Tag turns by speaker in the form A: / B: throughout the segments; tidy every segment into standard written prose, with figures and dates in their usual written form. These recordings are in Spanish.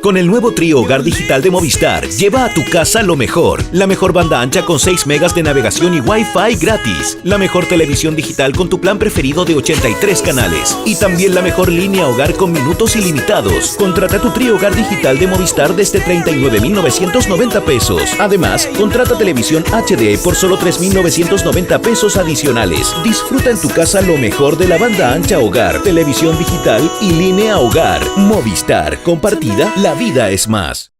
A: Con el nuevo trío Hogar Digital de Movistar, lleva a tu casa lo mejor. La mejor banda ancha con 6 megas de navegación y Wi-Fi gratis. La mejor televisión digital con tu plan preferido de 83 canales. Y también la mejor línea hogar con minutos ilimitados. Contrata tu trío Hogar Digital de Movistar desde 39,990 pesos. Además, contrata televisión HD por solo 3,990 pesos adicionales. Disfruta en tu casa lo mejor de la banda ancha hogar, televisión digital y línea hogar. Movistar, compartida, la vida es más.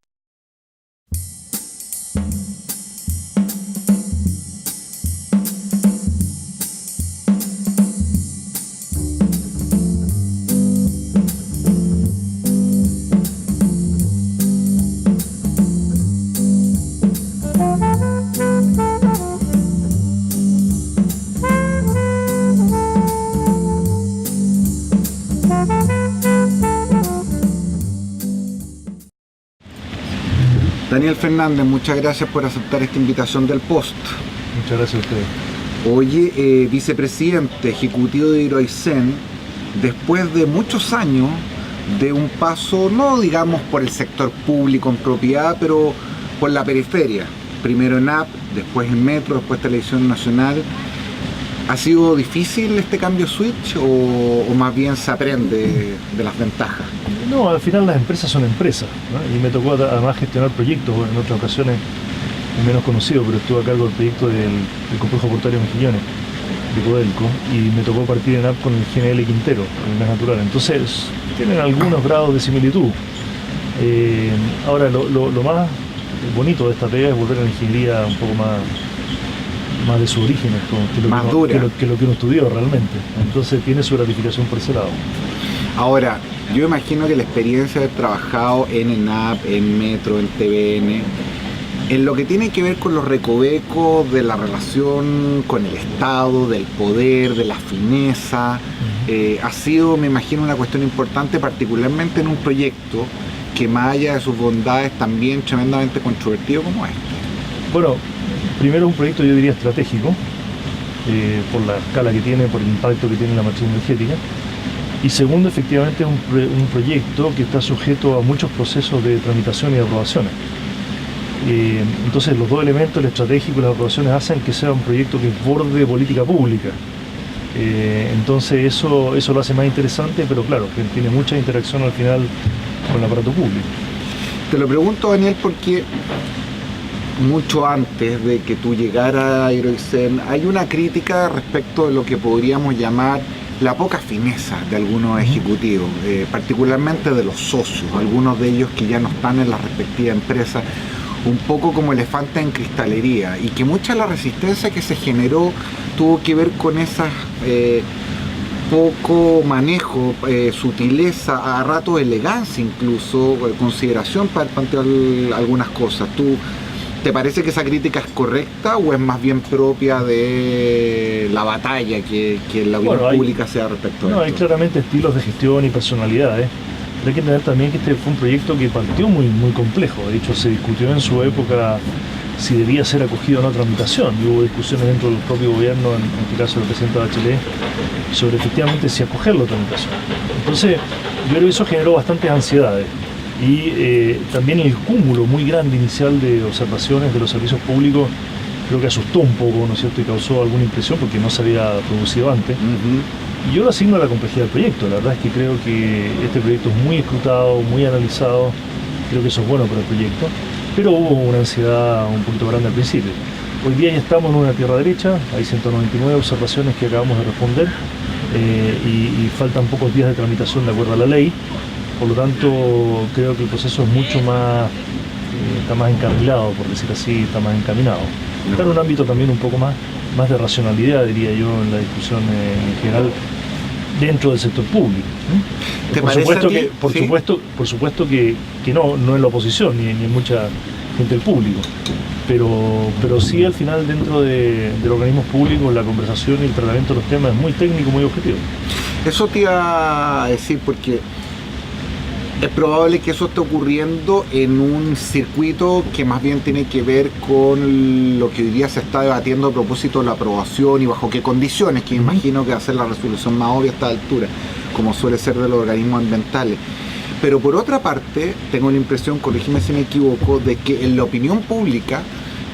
B: Daniel Fernández, muchas gracias por aceptar esta invitación del Post.
C: Muchas gracias a ustedes.
B: Oye, vicepresidente ejecutivo de Hidroaicén, después de muchos años de un paso, no digamos por el sector público en propiedad, pero por la periferia, primero en AP, después en Metro, después Televisión Nacional, ¿ha sido difícil este cambio switch o más bien se aprende de las ventajas?
C: No, al final las empresas son empresas, ¿no? Y me tocó además gestionar proyectos, en otras ocasiones menos conocido, pero estuve a cargo del proyecto del complejo portuario Mejillones de Codelco y me tocó partir en AP con el GNL Quintero, el gas natural. Entonces tienen algunos grados de similitud. Ahora lo más bonito de esta pega es volver a la ingeniería un poco más de sus orígenes, que lo que uno estudió realmente. Entonces tiene su gratificación por ese lado.
B: Ahora, yo imagino que la experiencia de haber trabajado en ENAP, en Metro, en TVN, en lo que tiene que ver con los recovecos de la relación con el Estado, del poder, de la fineza, ha sido, me imagino, una cuestión importante, particularmente en un proyecto que más allá de sus bondades también tremendamente controvertido como este. Bueno,
C: primero un proyecto yo diría estratégico, por la escala que tiene, por el impacto que tiene en la matriz energética. Y segundo, efectivamente, un proyecto que está sujeto a muchos procesos de tramitación y de aprobaciones. Entonces, los dos elementos, el estratégico y las aprobaciones, hacen que sea un proyecto que borde política pública. Entonces, eso lo hace más interesante, pero claro, que tiene mucha interacción al final con el aparato público.
B: Te lo pregunto, Daniel, porque mucho antes de que tú llegaras a Hidroaicén, hay una crítica respecto de lo que podríamos llamar la poca fineza de algunos ejecutivos, particularmente de los socios, algunos de ellos que ya no están en las respectivas empresas, un poco como elefante en cristalería, y que mucha de la resistencia que se generó tuvo que ver con esas poco manejo, sutileza, a rato elegancia incluso, consideración para plantear algunas cosas. ¿Te parece que esa crítica es correcta o es más bien propia de la batalla que la opinión pública sea respecto a esto?
C: No, hay claramente estilos de gestión y personalidades. Pero hay que entender también que este fue un proyecto que partió muy complejo. De hecho, se discutió en su época si debía ser acogido a una tramitación. Y hubo discusiones dentro del propio gobierno, en este caso del presidente Bachelet, sobre efectivamente si acogerlo a tramitación. Entonces, yo creo que eso generó bastantes ansiedades. Y también el cúmulo muy grande inicial de observaciones de los servicios públicos creo que asustó un poco, ¿no es cierto?, y causó alguna impresión porque no se había producido antes. Y yo lo asigno a la complejidad del proyecto. La verdad es que creo que este proyecto es muy escrutado, muy analizado, creo que eso es bueno para el proyecto, pero hubo una ansiedad un poquito grande al principio. Hoy día ya estamos en una tierra derecha, hay 199 observaciones que acabamos de responder y faltan pocos días de tramitación de acuerdo a la ley. Por lo tanto, creo que el proceso es mucho más, está más encarrilado, por decir así, está más encaminado. Está en un ámbito también un poco más de racionalidad, diría yo, en la discusión en general dentro del sector público. Por supuesto que no en la oposición, ni en mucha gente del público, pero sí al final dentro de los organismos públicos la conversación y el tratamiento de los temas es muy técnico, muy objetivo.
B: Eso te iba a decir porque es probable que eso esté ocurriendo en un circuito que más bien tiene que ver con lo que hoy día se está debatiendo a propósito de la aprobación y bajo qué condiciones, que imagino que va a ser la resolución más obvia a esta altura, como suele ser de los organismos ambientales. Pero por otra parte, tengo la impresión, corrígeme si me equivoco, de que en la opinión pública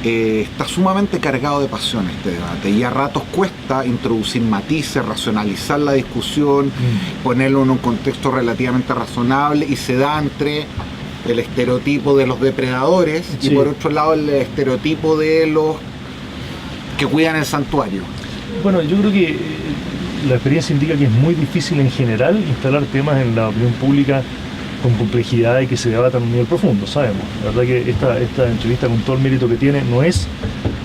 B: está sumamente cargado de pasión este debate, y a ratos cuesta introducir matices, racionalizar la discusión, ponerlo en un contexto relativamente razonable, y se da entre el estereotipo de los depredadores y por otro lado el estereotipo de los que cuidan el santuario.
C: Bueno, yo creo que la experiencia indica que es muy difícil en general instalar temas en la opinión pública con complejidad y que se debatan a un nivel profundo, sabemos. La verdad que esta entrevista, con todo el mérito que tiene, no es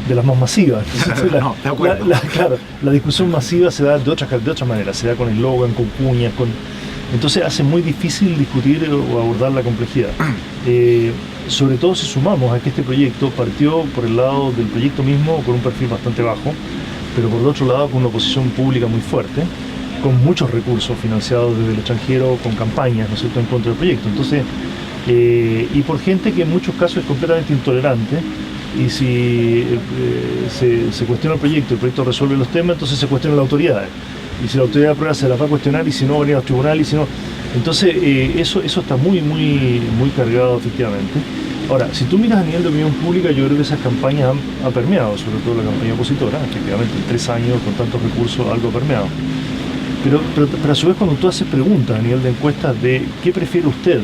C: de las más masivas.
B: No, de acuerdo.
C: Claro, la discusión masiva se da de otras maneras, se da con eslogan, con cuñas, entonces hace muy difícil discutir o abordar la complejidad. Sobre todo si sumamos a que este proyecto partió por el lado del proyecto mismo con un perfil bastante bajo, pero por el otro lado con una oposición pública muy fuerte, con muchos recursos financiados desde el extranjero, con campañas, ¿no es cierto?, en contra del proyecto. Entonces, y por gente que en muchos casos es completamente intolerante, y si se cuestiona el proyecto resuelve los temas, entonces se cuestiona la autoridad. Y si la autoridad de prueba se la va a cuestionar, y si no, va a venir a los tribunales, y si no... Entonces, eso está muy cargado, efectivamente. Ahora, si tú miras a nivel de opinión pública, yo creo que esas campañas han permeado, sobre todo la campaña opositora, efectivamente, en 3 años, con tantos recursos, algo ha permeado. Pero a su vez, cuando tú haces preguntas a nivel de encuestas de qué prefiere usted,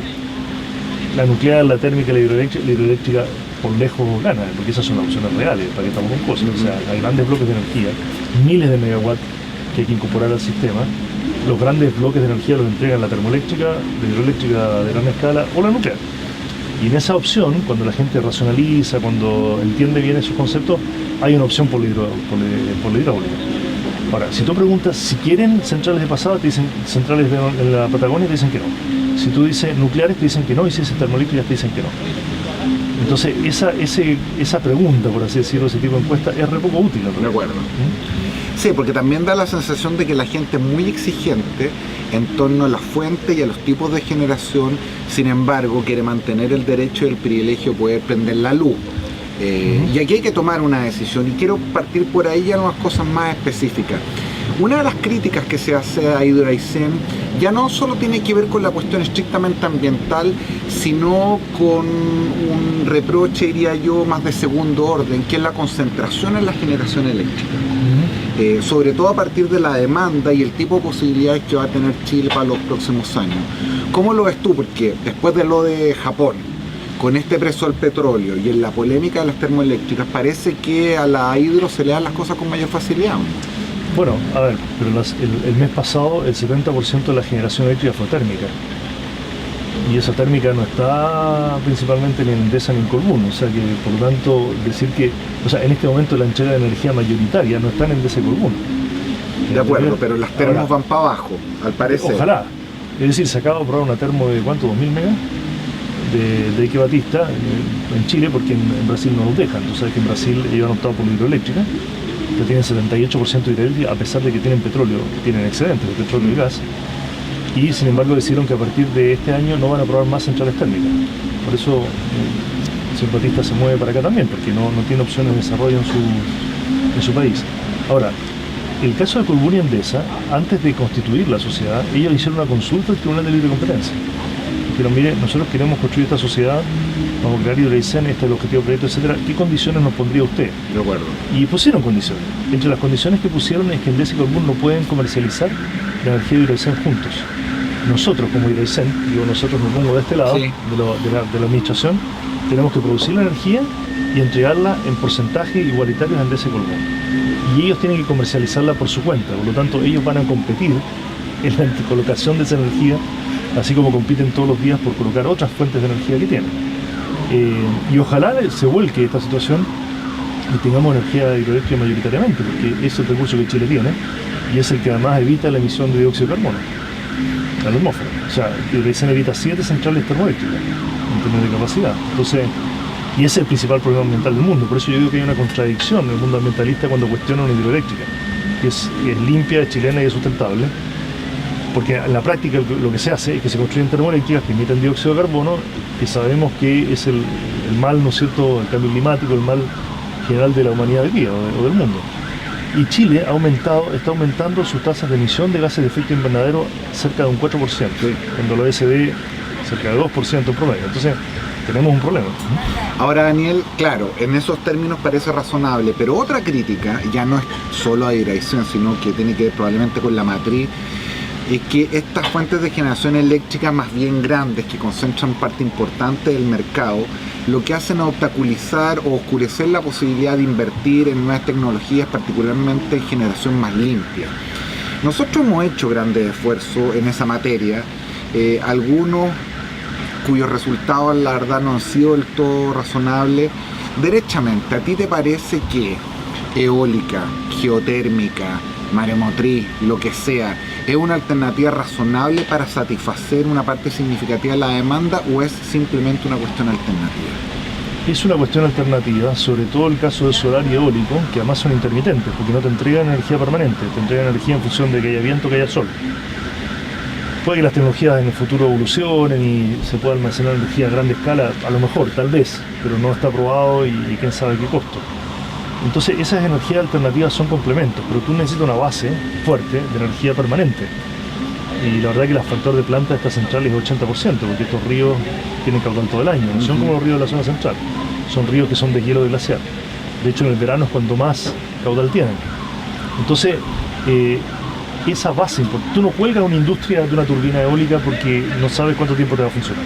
C: la nuclear, la térmica, la hidroeléctrica, por lejos gana, porque esas son las opciones reales, para que estamos con cosas. O sea, hay grandes bloques de energía, miles de megawatts que hay que incorporar al sistema. Los grandes bloques de energía los entregan la termoeléctrica, la hidroeléctrica de gran escala o la nuclear. Y en esa opción, cuando la gente racionaliza, cuando entiende bien esos conceptos, hay una opción por la hidráulica. Ahora, si tú preguntas si quieren centrales de pasada, te dicen centrales en la Patagonia, te dicen que no. Si tú dices nucleares, te dicen que no, y si dices termoeléctricas, te dicen que no. Entonces, esa pregunta, por así decirlo, ese tipo de encuesta, es re poco útil.
B: De acuerdo. Sí, porque también da la sensación de que la gente es muy exigente en torno a las fuentes y a los tipos de generación, sin embargo, quiere mantener el derecho y el privilegio de poder prender la luz. Y aquí hay que tomar una decisión, y quiero partir por ahí a unas cosas más específicas. Una de las críticas que se hace a Hidroaicén ya no solo tiene que ver con la cuestión estrictamente ambiental, sino con un reproche, diría yo, más de segundo orden, que es la concentración en la generación eléctrica. Sobre todo a partir de la demanda y el tipo de posibilidades que va a tener Chile para los próximos años. ¿Cómo lo ves tú? Porque después de lo de Japón, con este precio al petróleo y en la polémica de las termoeléctricas, parece que a la hidro se le dan las cosas con mayor facilidad.
C: Bueno, a ver, pero el mes pasado el 70% de la generación eléctrica fue térmica. Y esa térmica no está principalmente ni en Endesa ni en Colbún. O sea que, por lo tanto, decir que... O sea, en este momento la entrega de energía mayoritaria no está en Endesa y Colbún.
B: De acuerdo, pero las termos van para abajo, al parecer.
C: Ojalá. Es decir, se acaba de probar una termo de ¿cuánto? 2000 megas de Ike Batista en Chile, porque en Brasil no nos dejan. Tú sabes que en Brasil ellos han optado por la hidroeléctrica, que tienen 78% de hidroeléctrica, a pesar de que tienen petróleo, tienen excedentes de petróleo y gas, y sin embargo decidieron que a partir de este año no van a probar más centrales térmicas. Por eso Ike Batista se mueve para acá también, porque no tiene opciones de desarrollo en su país. Ahora, el caso de Colbún y Endesa, antes de constituir la sociedad, ellos hicieron una consulta al Tribunal de Libre Competencia. Dijeron, mire, nosotros queremos construir esta sociedad, vamos a crear Hidroaicén, este es el objetivo del proyecto, etcétera. ¿Qué condiciones nos pondría usted?
B: De acuerdo.
C: Y pusieron condiciones. Entre las condiciones que pusieron es que Endesa y Colbún no pueden comercializar la energía de Hidroaicén juntos. Nosotros, como Hidroaicén, digo nosotros, nos pongo de este lado, sí, de la administración, tenemos que producir la energía y entregarla en porcentaje igualitario a Endesa y Colbún. Y ellos tienen que comercializarla por su cuenta, por lo tanto ellos van a competir en la colocación de esa energía, así como compiten todos los días por colocar otras fuentes de energía que tienen. Y ojalá se vuelque esta situación y tengamos energía hidroeléctrica mayoritariamente, porque es el recurso que Chile tiene y es el que además evita la emisión de dióxido de carbono a la atmósfera. O sea, Hidroaicén evita 7 centrales termoeléctricas en términos de capacidad. Entonces, y ese es el principal problema ambiental del mundo. Por eso yo digo que hay una contradicción en el mundo ambientalista cuando cuestiona una hidroeléctrica, que es limpia, es chilena y es sustentable. Porque en la práctica lo que se hace es que se construyen termoeléctricas que emiten dióxido de carbono, que sabemos que es el mal, ¿no es cierto?, el cambio climático, el mal general de la humanidad hoy día o del mundo. Y Chile está aumentando sus tasas de emisión de gases de efecto invernadero cerca de un 4%, sí, cuando la OECD cerca de 2% promedio. Entonces, tenemos un problema.
B: Ahora, Daniel, claro, en esos términos parece razonable, pero otra crítica, ya no es solo a Hidraicén, sino que tiene que ver probablemente con la matriz, es que estas fuentes de generación eléctrica más bien grandes, que concentran parte importante del mercado, lo que hacen es obstaculizar o oscurecer la posibilidad de invertir en nuevas tecnologías, particularmente en generación más limpia. Nosotros hemos hecho grandes esfuerzos en esa materia, algunos cuyos resultados la verdad no han sido del todo razonables. Derechamente, ¿a ti te parece que eólica, geotérmica, maremotriz, lo que sea, es una alternativa razonable para satisfacer una parte significativa de la demanda o es simplemente una cuestión alternativa?
C: Es una cuestión alternativa, sobre todo el caso de solar y eólico, que además son intermitentes, porque no te entregan energía permanente, te entregan energía en función de que haya viento, que haya sol. Puede que las tecnologías en el futuro evolucionen y se pueda almacenar energía a gran escala, a lo mejor, tal vez, pero no está probado y quién sabe qué costo. Entonces esas energías alternativas son complementos, pero tú necesitas una base fuerte de energía permanente. Y la verdad que el factor de planta de esta central es 80%, porque estos ríos tienen caudal todo el año, no son como los ríos de la zona central, son ríos que son de hielo de glaciar. De hecho en el verano es cuando más caudal tienen. Entonces, esa base, tú no cuelgas una industria de una turbina eólica porque no sabes cuánto tiempo te va a funcionar.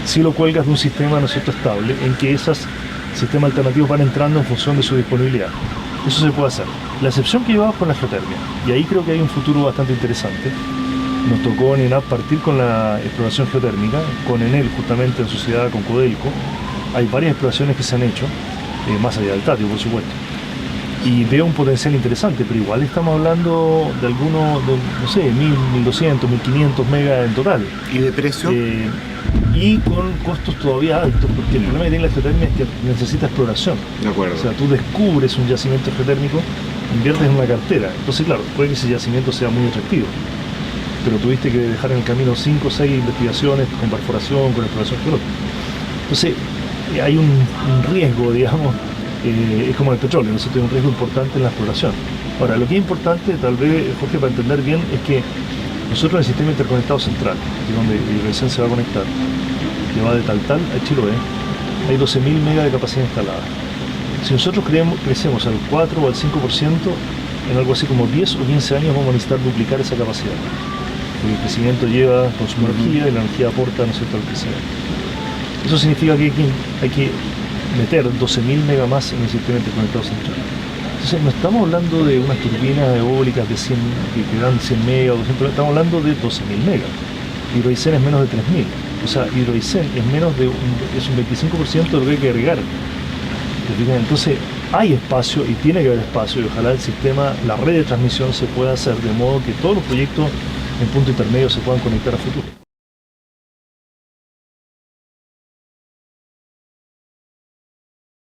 C: Si lo cuelgas de un sistema, ¿no es cierto?, estable, en que esos sistemas alternativos van entrando en función de su disponibilidad. Eso se puede hacer. La excepción que llevamos con la geotermia, y ahí creo que hay un futuro bastante interesante. Nos tocó en ENAP partir con la exploración geotérmica, con Enel justamente en sociedad con Codelco. Hay varias exploraciones que se han hecho, más allá del Tatio, por supuesto. Y veo un potencial interesante, pero igual estamos hablando de algunos, no sé, 1.000, 1.200, 1.500 megas en total.
B: ¿Y de precio?
C: Y con costos todavía altos, porque el problema que tiene la geotermia es que necesita exploración.
B: De acuerdo.
C: O sea, tú descubres un yacimiento geotérmico, inviertes en una cartera. Entonces, claro, puede que ese yacimiento sea muy atractivo, pero tuviste que dejar en el camino 5 o 6 investigaciones con perforación, con exploración geológica. Entonces, hay un riesgo, digamos, es como el petróleo, ¿no? Tiene un riesgo importante en la exploración. Ahora, lo que es importante, tal vez, Jorge, para entender bien, es que nosotros en el sistema interconectado central, que es donde Hidraicén se va a conectar, que va de Taltal a Chiloé, hay 12.000 megas de capacidad instalada. Si nosotros crecemos al 4 o al 5%, en algo así como 10 o 15 años vamos a necesitar duplicar esa capacidad. Porque el crecimiento lleva consumo de energía y la energía aporta, ¿no es cierto?, al crecimiento. Eso significa que hay que meter 12.000 megas más en el sistema interconectado central. Entonces no estamos hablando de unas turbinas eólicas de 100, que dan 100 megas o 200, estamos hablando de 12.000 megas. Hidraicén es menos de 3.000. O sea, Hidraicén es menos de es un 25% de lo que hay que agregar. Entonces hay espacio y tiene que haber espacio y ojalá el sistema, la red de transmisión se pueda hacer de modo que todos los proyectos en punto intermedio se puedan conectar a futuro.